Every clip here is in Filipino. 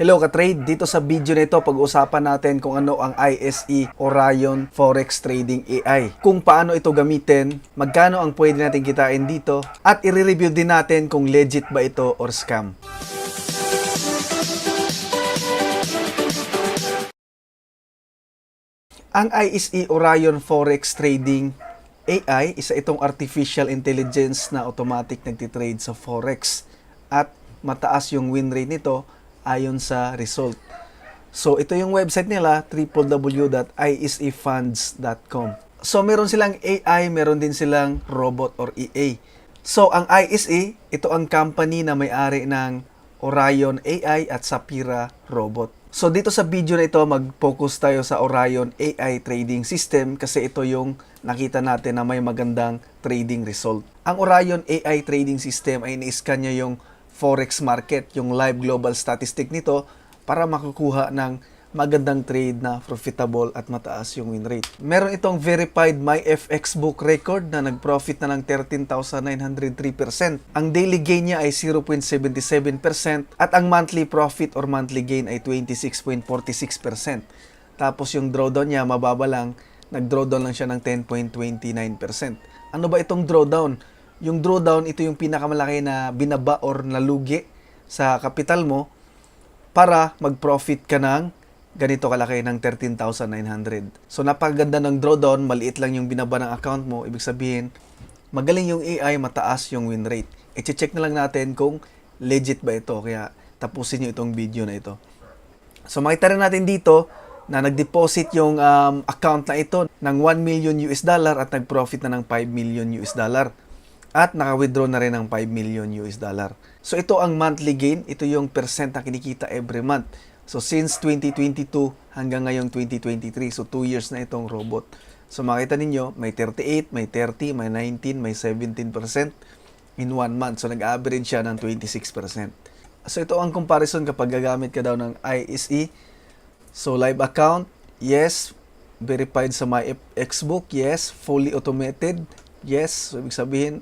Hello ka-trade, dito sa video na ito pag-uusapan natin kung ano ang ISE Orion Forex Trading AI. Kung paano ito gamitin, magkano ang pwede natin kitain dito, at i-review din natin kung legit ba ito or scam. Ang ISE Orion Forex Trading AI, isa itong artificial intelligence na automatic nagtitrade sa Forex at mataas yung win rate nito ayon sa result. So, ito yung website nila, www.isefunds.com. So, meron silang AI, meron din silang robot or EA. So, ang ISE, ito ang company na may-ari ng Orion AI at Sapira Robot. So, dito sa video na ito, mag-focus tayo sa Orion AI trading system kasi ito yung nakita natin na may magandang trading result. Ang Orion AI trading system ay ini-scan niya yung Forex market, yung live global statistic nito para makukuha ng magandang trade na profitable at mataas yung win rate. Meron itong verified MyFX book record na nag-profit na ng 13,903%. Ang daily gain niya ay 0.77% at ang monthly profit or monthly gain ay 26.46%. Tapos yung drawdown niya mababa lang, nag-drawdown lang siya ng 10.29%. Ano ba itong drawdown? Yung drawdown, ito yung pinakamalaki na binaba or nalugi sa kapital mo para mag-profit ka ng ganito kalaki ng 13,900. So, napakaganda ng drawdown, maliit lang yung binaba ng account mo. Ibig sabihin, magaling yung AI, mataas yung win rate. I-check na lang natin kung legit ba ito. Kaya, tapusin nyo itong video na ito. So, makita rin natin dito na nag-deposit yung account na ito ng 1 million US dollar at nag-profit na ng 5 million US dollar. At naka-withdraw na rin ng 5 million US dollar. So, ito ang monthly gain. Ito yung percent na kinikita every month. So, since 2022 hanggang ngayong 2023. So, 2 years na itong robot. So, makita ninyo, may 38, may 30, may 19, may 17% in 1 month. So, nag-average siya ng 26%. So, ito ang comparison kapag gagamit ka daw ng ISE. So, live account, yes. Verified sa MyFX book, yes. Fully automated, yes. So, ibig sabihin,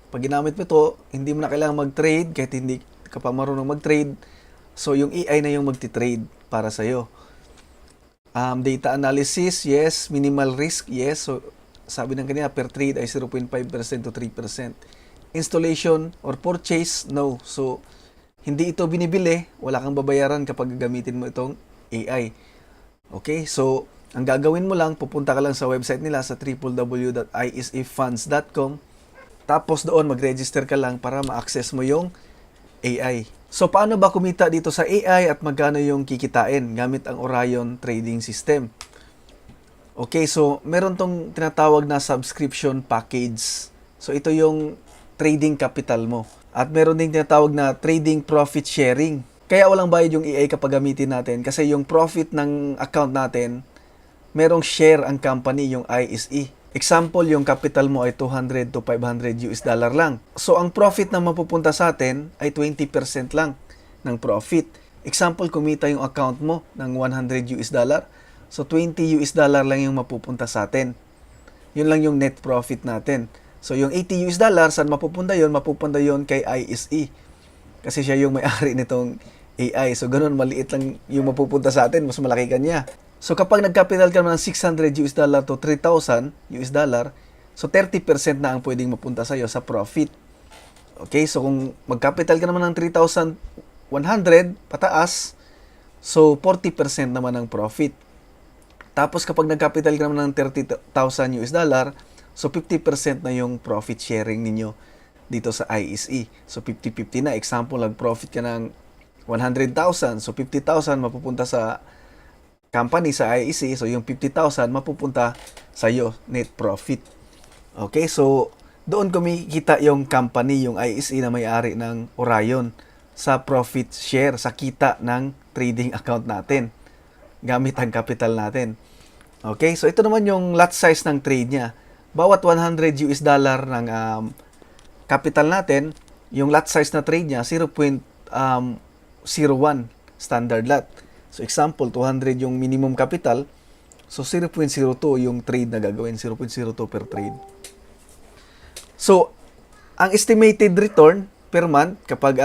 pag ginamit mo ito, hindi mo na kailangan mag-trade kahit hindi ka pa marunong mag-trade. So, yung AI na yung magti-trade para sa'yo. Data analysis, yes. Minimal risk, yes. So, sabi ng kanina, per trade ay 0.5% to 3%. Installation or purchase, no. So, hindi ito binibili. Wala kang babayaran kapag gagamitin mo itong AI. Okay? So, ang gagawin mo lang, pupunta ka lang sa website nila sa www.isefunds.com. Tapos doon, mag-register ka lang para ma-access mo yung AI. So, paano ba kumita dito sa AI at magkano yung kikitain gamit ang Orion Trading System? Okay, so meron tong tinatawag na subscription package. So, ito yung trading capital mo. At meron ding tinatawag na trading profit sharing. Kaya walang bayad yung AI kapag gamitin natin kasi yung profit ng account natin, merong share ang company, yung ISE. Example, yung capital mo ay 200 to 500 US dollar lang. So, ang profit na mapupunta sa atin ay 20% lang ng profit. Example, kumita yung account mo ng 100 US dollar. So, 20 US dollar lang yung mapupunta sa atin. Yun lang yung net profit natin. So, yung 80 US dollar, saan mapupunta yun? Mapupunta yun kay ISE. Kasi siya yung may-ari nitong AI. So, ganun, maliit lang yung mapupunta sa atin. Mas malaki kanya. So, kapag nag-capital ka naman ng 600 US dollar to 3,000 US dollar, so 30% na ang pwedeng mapunta sa'yo sa profit. Okay, so kung mag-capital ka naman ng 3,100 pataas, so 40% naman ang profit. Tapos kapag nag-capital ka naman ng 30,000 US dollar, so 50% na yung profit sharing ninyo dito sa ISE. So 50-50 na. Example, nag-profit ka ng 100,000, so 50,000 mapupunta sa company sa ISE, so yung 50,000 mapupunta sa iyo, net profit. Okay, so doon kumikita yung company, yung ISE na may-ari ng Orion sa profit share, sa kita ng trading account natin gamit ang capital natin. Okay, so ito naman yung lot size ng trade niya. Bawat 100 US dollar ng capital natin, yung lot size na trade niya 0.01 standard lot. So, example, 200 yung minimum capital. So, 0.02 yung trade na gagawin. 0.02 per trade. So, ang estimated return per month kapag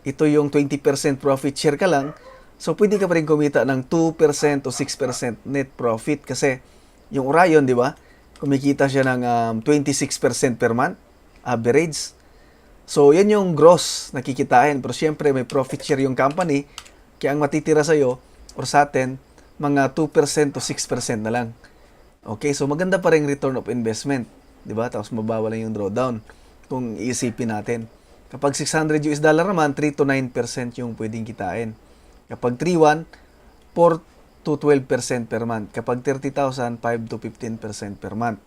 ito yung 20% profit share ka lang, so pwede ka pa rin kumita ng 2% o 6% net profit kasi yung Orion, di ba? Kumikita siya ng 26% per month, average. So, yan yung gross na kikitain. Pero syempre, may profit share yung company, kaya ang matitira sa'yo or sa atin, mga 2% to 6% na lang. Okay, so maganda pa rin return of investment. Di ba? Tapos mabawa lang yung drawdown kung iisipin natin. Kapag $600 naman, 3 to 9% yung pwedeng kitain. Kapag 3-1, 4 to 12% per month. Kapag 30,000, 5 to 15% per month.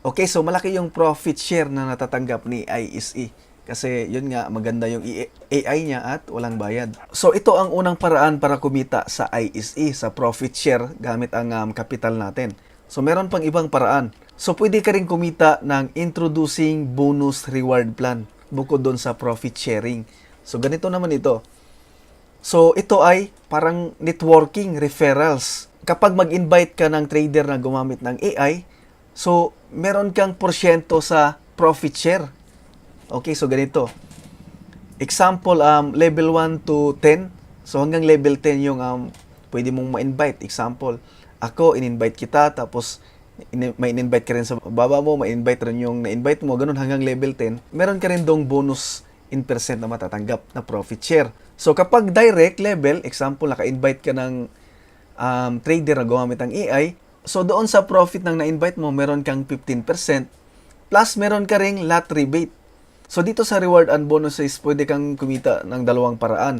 Okay, so malaki yung profit share na natatanggap ni ISE. Kasi yun nga, maganda yung AI niya at walang bayad. So ito ang unang paraan para kumita sa ISE, sa profit share gamit ang capital natin. So meron pang ibang paraan. So pwede ka rin kumita ng introducing bonus reward plan bukod doon sa profit sharing. So ganito naman ito. So ito ay parang networking, referrals. Kapag mag-invite ka ng trader na gumamit ng AI, so meron kang porsyento sa profit share. Okay, so ganito. Example, level 1 to 10. So hanggang level 10 yung pwede mong ma-invite. Example, ako, in-invite kita, tapos may in-invite ka rin sa baba mo, ma-invite rin yung na-invite mo, ganun hanggang level 10. Meron ka rin dong bonus in percent na matatanggap na profit share. So kapag direct level, example, naka-invite ka ng trader na gumamit ng AI, so doon sa profit ng na-invite mo, meron kang 15%, plus meron ka ring lot rebate. So dito sa reward and bonuses, pwede kang kumita ng dalawang paraan.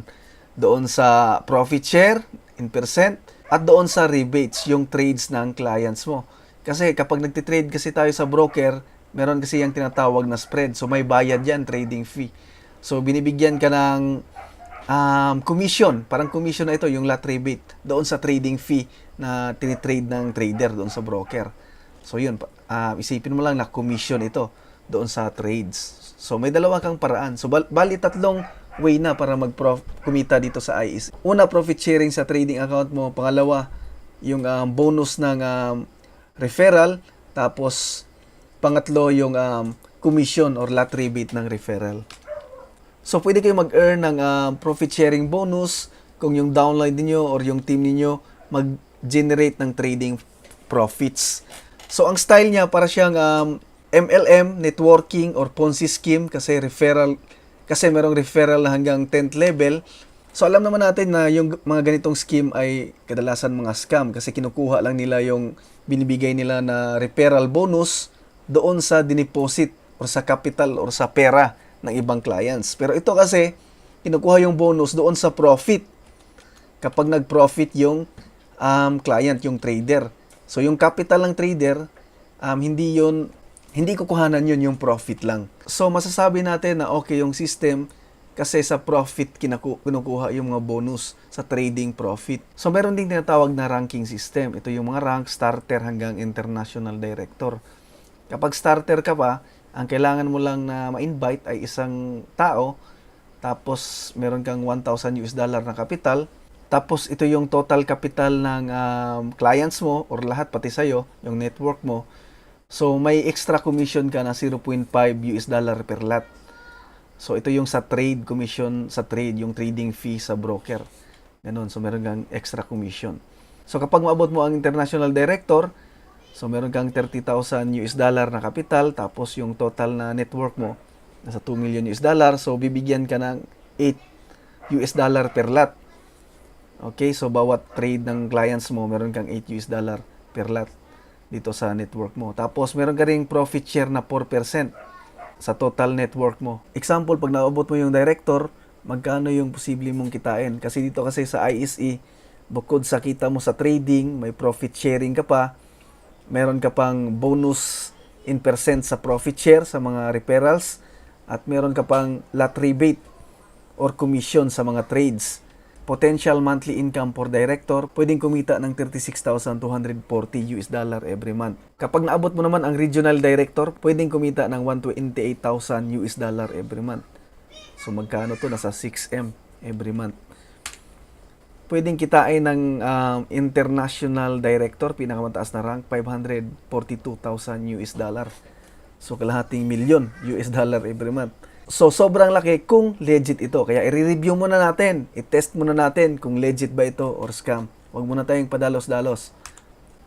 Doon sa profit share in percent at doon sa rebates, yung trades ng clients mo. Kasi kapag nagtitrade kasi tayo sa broker, meron kasi yung tinatawag na spread. So may bayad yan, trading fee. So binibigyan ka ng commission. Parang commission na ito, yung lot rebate. Doon sa trading fee na tinitrade ng trader doon sa broker. So yun, isipin mo lang na commission ito doon sa trades. So may dalawa kang paraan. So bali tatlong way na para kumita dito sa ISE. Una, profit sharing sa trading account mo. Pangalawa, yung bonus ng referral. Tapos pangatlo, yung commission or lot rebate ng referral. So pwede kayo mag-earn ng profit sharing bonus kung yung downline niyo or yung team niyo mag-generate ng trading profits. So ang style niya para siyang MLM, networking, or Ponzi scheme kasi merong referral na hanggang 10th level. So alam naman natin na yung mga ganitong scheme ay kadalasan mga scam kasi kinukuha lang nila yung binibigay nila na referral bonus doon sa dineposit or sa capital or sa pera ng ibang clients. Pero ito kasi kinukuha yung bonus doon sa profit kapag nag-profit yung client, yung trader. So yung capital ng trader, hindi kukuhanan yun yung profit lang. So, masasabi natin na okay yung system kasi sa profit kinukuha yung mga bonus sa trading profit. So, meron ding tinatawag na ranking system. Ito yung mga rank, starter hanggang international director. Kapag starter ka pa, ang kailangan mo lang na ma-invite ay isang tao, tapos meron kang $1,000 na kapital, tapos ito yung total capital ng clients mo or lahat pati sa'yo, yung network mo. So, may extra commission ka na $0.5 per lot. So, ito yung sa trade commission, sa trade, yung trading fee sa broker. Ganun. So, meron kang extra commission. So, kapag maabot mo ang international director, so, meron kang $30,000 na kapital, tapos yung total na network mo, nasa $2 million. So, bibigyan ka ng $8 per lot. Okay, so bawat trade ng clients mo, meron kang $8 per lot dito sa network mo. Tapos, meron ka ring profit share na 4% sa total network mo. Example, pag naabot mo yung director, magkano yung posible mong kitain? Kasi dito kasi sa ISE, bukod sa kita mo sa trading, may profit sharing ka pa, meron ka pang bonus in percent sa profit share sa mga referrals, at meron ka pang lot rebate or commission sa mga trades. Potential monthly income for director, pwedeng kumita ng $36,240 every month. Kapag naabot mo naman ang regional director, pwedeng kumita ng $128,000 every month. So magkano to? Nasa 6M every month. Pwedeng kitain ng international director, pinakamataas na rank, $542,000. So kalahating milyon $, every month. So, sobrang laki kung legit ito. Kaya i-review muna natin, i-test muna natin kung legit ba ito or scam. Huwag muna tayong padalos-dalos.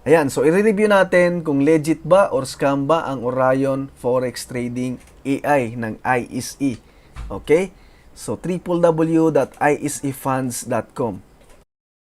Ayan, so i-review natin kung legit ba or scam ba ang Orion Forex Trading AI ng ISE. Okay? So, www.isefunds.com.